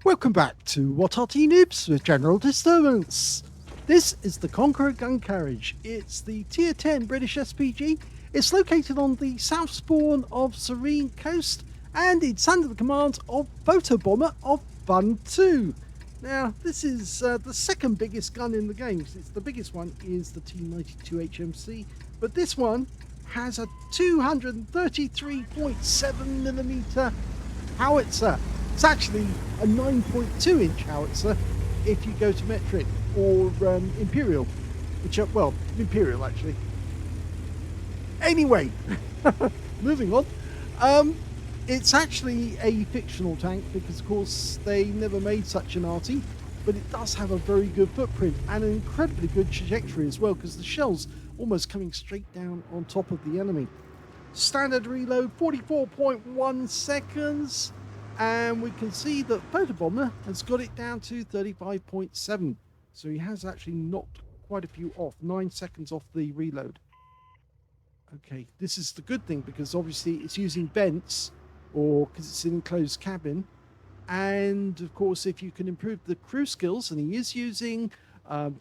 Welcome back to What Arty Noobs with General Disturbance. This is the Conqueror Gun Carriage. It's the Tier 10 British SPG. It's located on the south spawn of Serene Coast and it's under the command of Photobomber of FUN2. Now, this is the second biggest gun in the game. It's the biggest one is the T92 HMC, but this one has a 233.7mm howitzer. It's actually a 9.2 inch howitzer if you go to metric or imperial, which are, well, imperial actually. Anyway, moving on. It's actually a fictional tank because, of course, they never made such an Arty, but it does have a very good footprint and an incredibly good trajectory as well because the shell's almost coming straight down on top of the enemy. Standard reload, 44.1 seconds. And we can see that Photobomber has got it down to 35.7. So he has actually knocked quite a few off, 9 seconds off the reload. Okay, this is the good thing because obviously it's using vents or because it's an enclosed cabin. And of course, if you can improve the crew skills, and he is using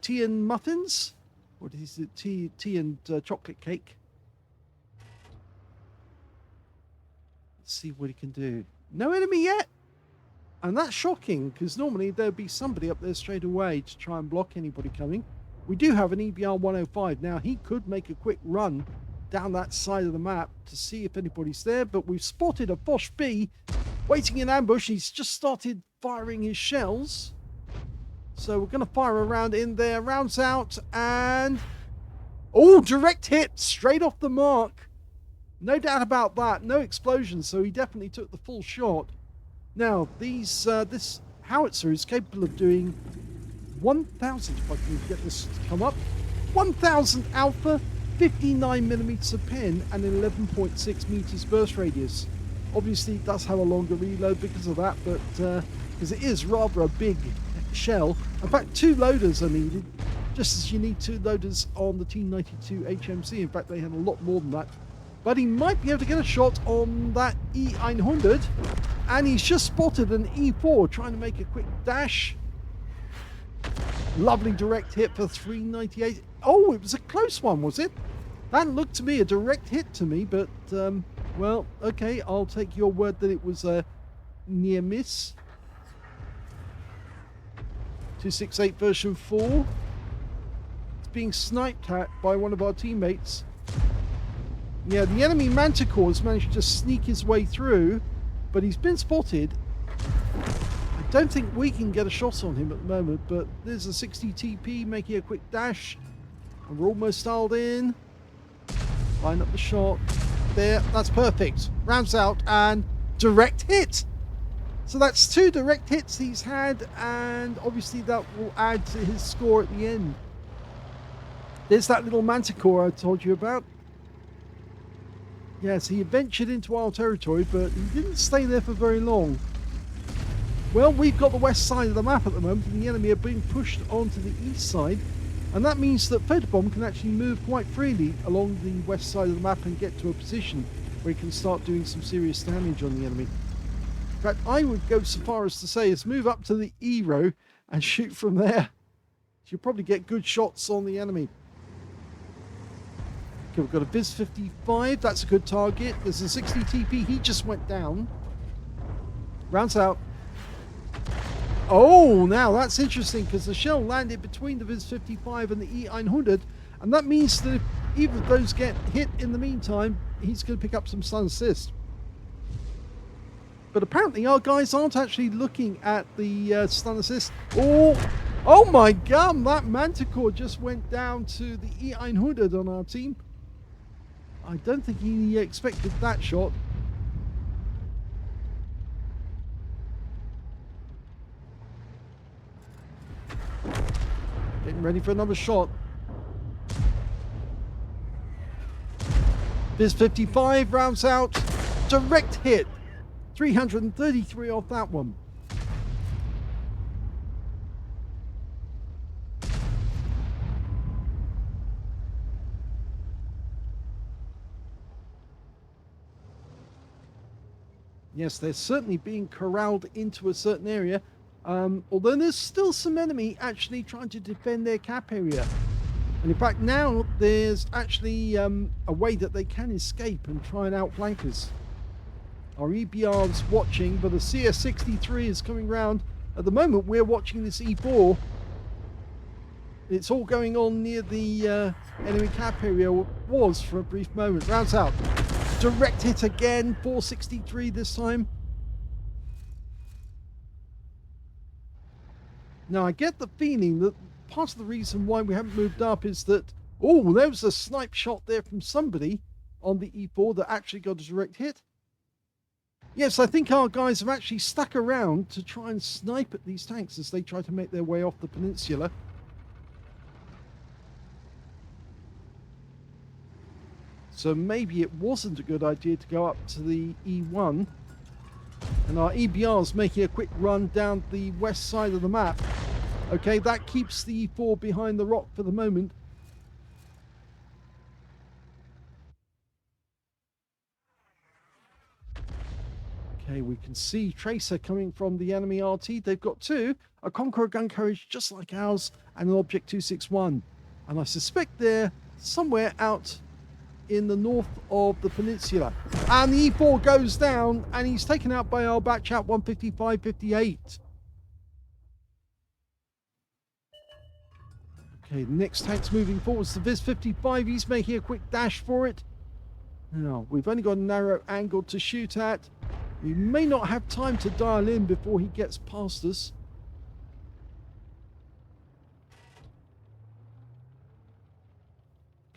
tea and muffins, or is it tea and chocolate cake? Let's see what he can do. No enemy yet, and that's shocking because normally there'd be somebody up there straight away to try and block anybody coming. We do have an EBR 105 now. He could make a quick run down that side of the map to see if anybody's there, but we've spotted a Bosch B waiting in ambush. He's just started firing his shells, so we're going to fire a round in there. Rounds out, and oh, direct hit straight off the mark. No doubt about that. No explosion, so he definitely took the full shot. Now, this howitzer is capable of doing 1,000, if I can get this to come up, 1,000 alpha, 59mm of pen, and 11.6 meters burst radius. Obviously, it does have a longer reload because of that, but because it is rather a big shell. In fact, 2 loaders are needed, just as you need 2 loaders on the T92 HMC. In fact, they had a lot more than that. But he might be able to get a shot on that E900. And he's just spotted an E4 trying to make a quick dash. Lovely direct hit for 398. Oh, it was a close one, was it? That looked to me a direct hit to me, but, well, okay, I'll take your word that it was a near miss. 268 version 4. It's being sniped at by one of our teammates. Yeah, the enemy Manticore has managed to sneak his way through, but he's been spotted. I don't think we can get a shot on him at the moment, but there's a 60 TP making a quick dash. And we're almost dialed in. Line up the shot. There, that's perfect. Rounds out and direct hit. So that's 2 direct hits he's had, and obviously that will add to his score at the end. There's that little Manticore I told you about. Yes, he ventured into our territory, but he didn't stay there for very long. Well, we've got the west side of the map at the moment, and the enemy are being pushed onto the east side. And that means that Photobomb can actually move quite freely along the west side of the map and get to a position where he can start doing some serious damage on the enemy. In fact, I would go so far as to say is move up to the E row and shoot from there. You'll probably get good shots on the enemy. Okay, we've got a Viz 55, that's a good target. There's a 60 TP, he just went down. Rounds out. Oh, now that's interesting because the shell landed between the Viz 55 and the E900, and that means that if either of those get hit in the meantime, he's going to pick up some stun assist. But apparently our guys aren't actually looking at the stun assist. Oh my god, that Manticore just went down to the E900 on our team. I don't think he expected that shot. Getting ready for another shot. Viz 55 rounds out. Direct hit. 333 off that one. Yes, they're certainly being corralled into a certain area. Although there's still some enemy actually trying to defend their cap area. And in fact, now there's actually a way that they can escape and try and outflank us. Our EBR's watching, but the CS63 is coming round. At the moment, we're watching this E4. It's all going on near the enemy cap area, was for a brief moment. Rounds out. Direct hit again, 463 this time. Now, I get the feeling that part of the reason why we haven't moved up is that, oh, there was a snipe shot there from somebody on the E4 that actually got a direct hit. Yes, I think our guys have actually stuck around to try and snipe at these tanks as they try to make their way off the peninsula. So maybe it wasn't a good idea to go up to the E1. And our EBR's making a quick run down the west side of the map. Okay, that keeps the E4 behind the rock for the moment. Okay, we can see Tracer coming from the enemy Arty. They've got two, a Conqueror Gun Carriage just like ours, and an Object 261. And I suspect they're somewhere out in the north of the peninsula. And the E4 goes down, and he's taken out by our batch at 155.58. Okay, the next tank's moving forwards. The Viz-55, he's making a quick dash for it. Now, we've only got a narrow angle to shoot at. We may not have time to dial in before he gets past us.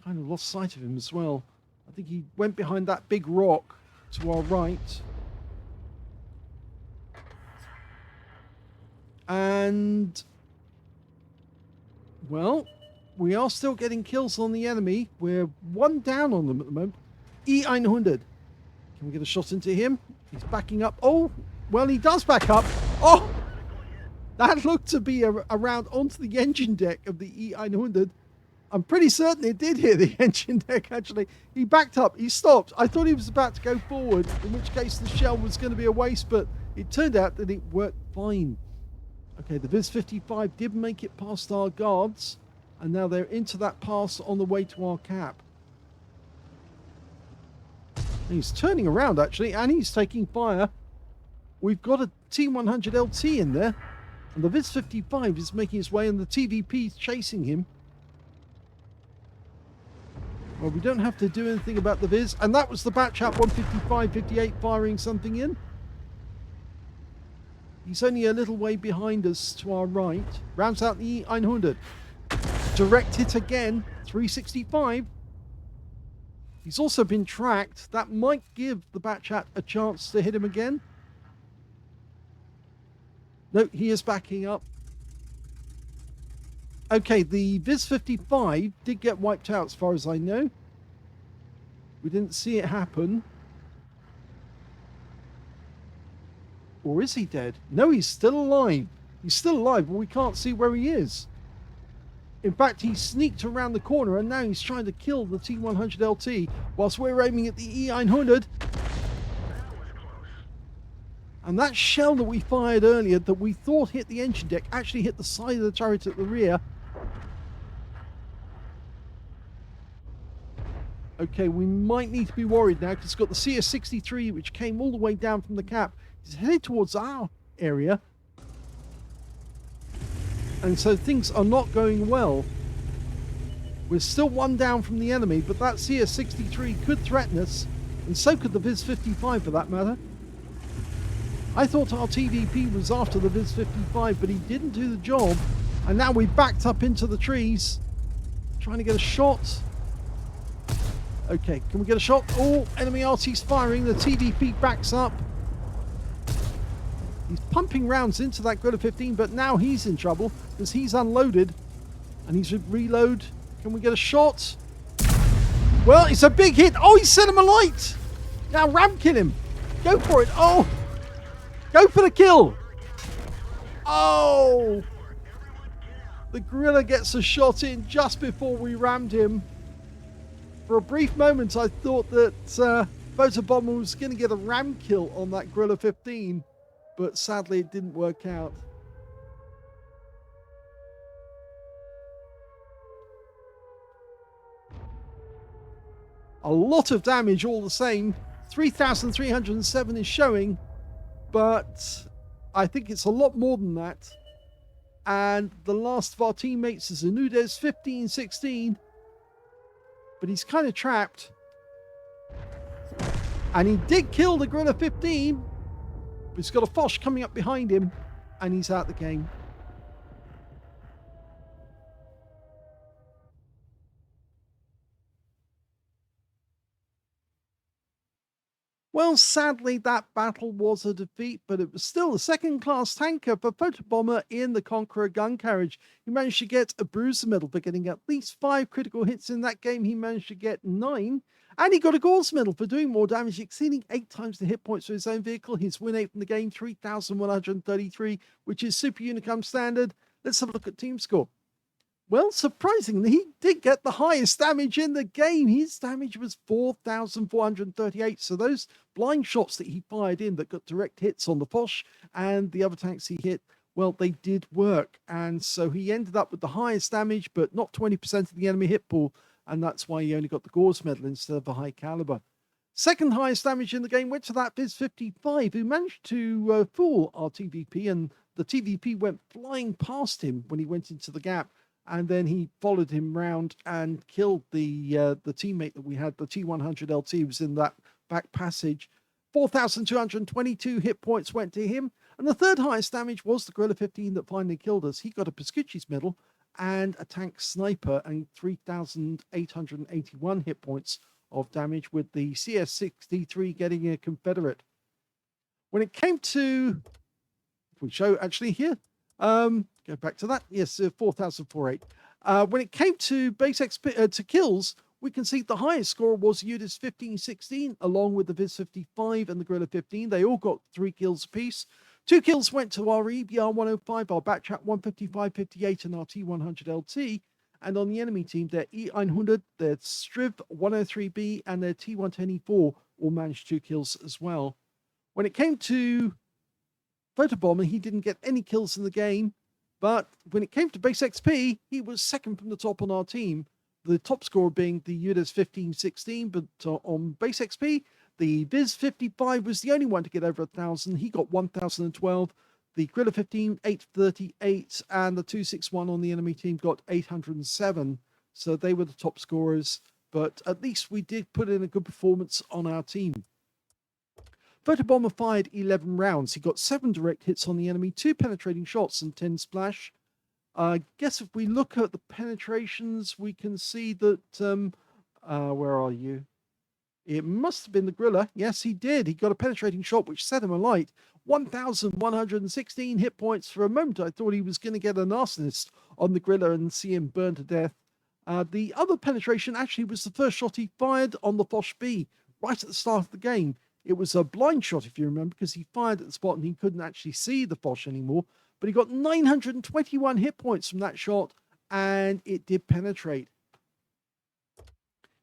Kind of lost sight of him as well. I think he went behind that big rock to our right. And, well, we are still getting kills on the enemy. We're one down on them at the moment. E900. Can we get a shot into him? He's backing up. Oh, well, he does back up. Oh, that looked to be around onto the engine deck of the E900. I'm pretty certain it did hit the engine deck, actually. He backed up. He stopped. I thought he was about to go forward, in which case the shell was going to be a waste, but it turned out that it worked fine. Okay, the Viz-55 did make it past our guards, and now they're into that pass on the way to our cap. And he's turning around, actually, and he's taking fire. We've got a T100 LT in there, and the Viz-55 is making its way, and the TVP is chasing him. Well, we don't have to do anything about the Viz. And that was the batch at 155.58 firing something in. He's only a little way behind us to our right. Rounds out the E900. Direct hit again. 365. He's also been tracked. That might give the batch at a chance to hit him again. No, he is backing up. Okay, the Viz-55 did get wiped out as far as I know. We didn't see it happen. Or is he dead? No, he's still alive. He's still alive, but we can't see where he is. In fact, he sneaked around the corner and now he's trying to kill the T100 LT whilst we're aiming at the E900. And that shell that we fired earlier that we thought hit the engine deck actually hit the side of the turret at the rear. Okay, we might need to be worried now because it's got the CS63 which came all the way down from the cap. It's headed towards our area. And so things are not going well. We're still one down from the enemy, but that CS63 could threaten us, and so could the Viz-55 for that matter. I thought our TVP was after the Viz-55, but he didn't do the job. And now we backed up into the trees, trying to get a shot. Okay, can we get a shot? Oh, enemy RT's firing. The TVP backs up. He's pumping rounds into that Gorilla 15, but now he's in trouble because he's unloaded and he's reload. Can we get a shot? Well, it's a big hit. Oh, he sent him a light. Now ram kill him. Go for it. Oh, go for the kill. Oh, the Gorilla gets a shot in just before we rammed him. For a brief moment, I thought that Photobomber was going to get a ram kill on that Gorilla 15. But sadly, it didn't work out. A lot of damage all the same. 3,307 is showing, but I think it's a lot more than that. And the last of our teammates is a Nudes 1516, but he's kind of trapped. And he did kill the Gorilla 15, but he's got a Foch coming up behind him, and he's out the game. Well, sadly, that battle was a defeat, but it was still a second-class tanker for Photobomber in the Conqueror Gun Carriage. He managed to get a bruiser medal for getting at least 5 critical hits in that game. He managed to get 9, and he got a Gauze medal for doing more damage, exceeding 8 times the hit points for his own vehicle. His win rate from the game, 3,133, which is Super Unicum standard. Let's have a look at team score. Well, surprisingly, he did get the highest damage in the game. His damage was 4,438. So those blind shots that he fired in that got direct hits on the Foch and the other tanks he hit, well, they did work. And so he ended up with the highest damage, but not 20% of the enemy hit pool. And that's why he only got the Gauze medal instead of the high caliber. Second highest damage in the game went to that Viz55, who managed to fool our TVP, and the TVP went flying past him when he went into the gap. And then he followed him round and killed the teammate that we had, the T100LT, who was in that back passage. 4,222 hit points went to him. And the third highest damage was the Gorilla 15 that finally killed us. He got a Piscucci's medal and a tank sniper and 3,881 hit points of damage, with the CS63 getting a Confederate. When it came to, if we show actually here, go back to that. Yes, 4,408. When it came to base XP to kills, we can see the highest score was Udes 1516, along with the Viz 55 and the Gorilla 15. They all got 3 kills apiece. 2 kills went to our EBR 105, our Backtrap 155, 58, and our T100 LT. And on the enemy team, their E100, their Striv 103B, and their T110E4 all managed 2 kills as well. When it came to Photobomber, he didn't get any kills in the game, but when it came to base XP, he was second from the top on our team. The top scorer being the Udes 1516, but on base XP, the Viz 55 was the only one to get over 1,000. He got 1,012. The Gorilla 15, 838, and the 261 on the enemy team got 807. So they were the top scorers, but at least we did put in a good performance on our team. Photobomber fired 11 rounds. He got 7 direct hits on the enemy, 2 penetrating shots, and 10 splash. I guess if we look at the penetrations, we can see that, where are you? It must have been the Gorilla. Yes, he did. He got a penetrating shot, which set him alight. 1,116 hit points. For a moment, I thought he was going to get an arsonist on the Gorilla and see him burn to death. The other penetration actually was the first shot he fired on the Foch B, right at the start of the game. It was a blind shot, if you remember, because he fired at the spot and he couldn't actually see the Foch anymore. But he got 921 hit points from that shot, and it did penetrate.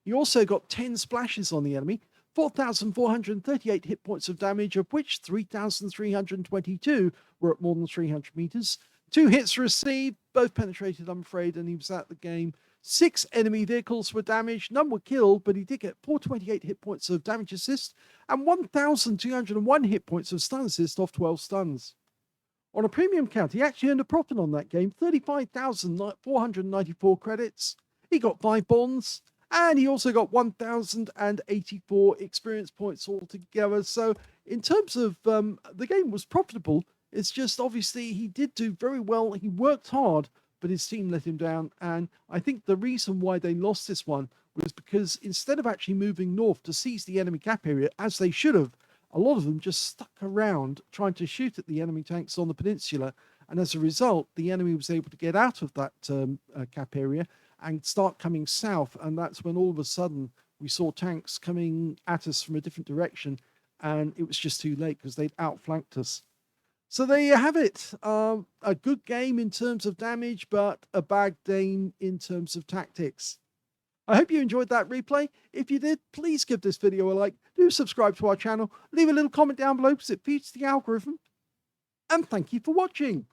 He also got 10 splashes on the enemy, 4,438 hit points of damage, of which 3,322 were at more than 300 meters. 2 hits received, both penetrated, I'm afraid, and he was out the game. 6 enemy vehicles were damaged, none were killed, but he did get 428 hit points of damage assist and 1,201 hit points of stun assist off 12 stuns. On a premium count, he actually earned a profit on that game, 35,494 credits. He got 5 bonds, and he also got 1,084 experience points altogether. So in terms of the game was profitable, it's just obviously he did do very well. He worked hard, but his team let him down. And I think the reason why they lost this one was because instead of actually moving north to seize the enemy cap area, as they should have, a lot of them just stuck around trying to shoot at the enemy tanks on the peninsula. And as a result, the enemy was able to get out of that cap area and start coming south. And that's when all of a sudden we saw tanks coming at us from a different direction. And it was just too late because they'd outflanked us. So there you have it. A good game in terms of damage, but a bad game in terms of tactics. I hope you enjoyed that replay. If you did, please give this video a like. Do subscribe to our channel. Leave a little comment down below because it feeds the algorithm. And thank you for watching.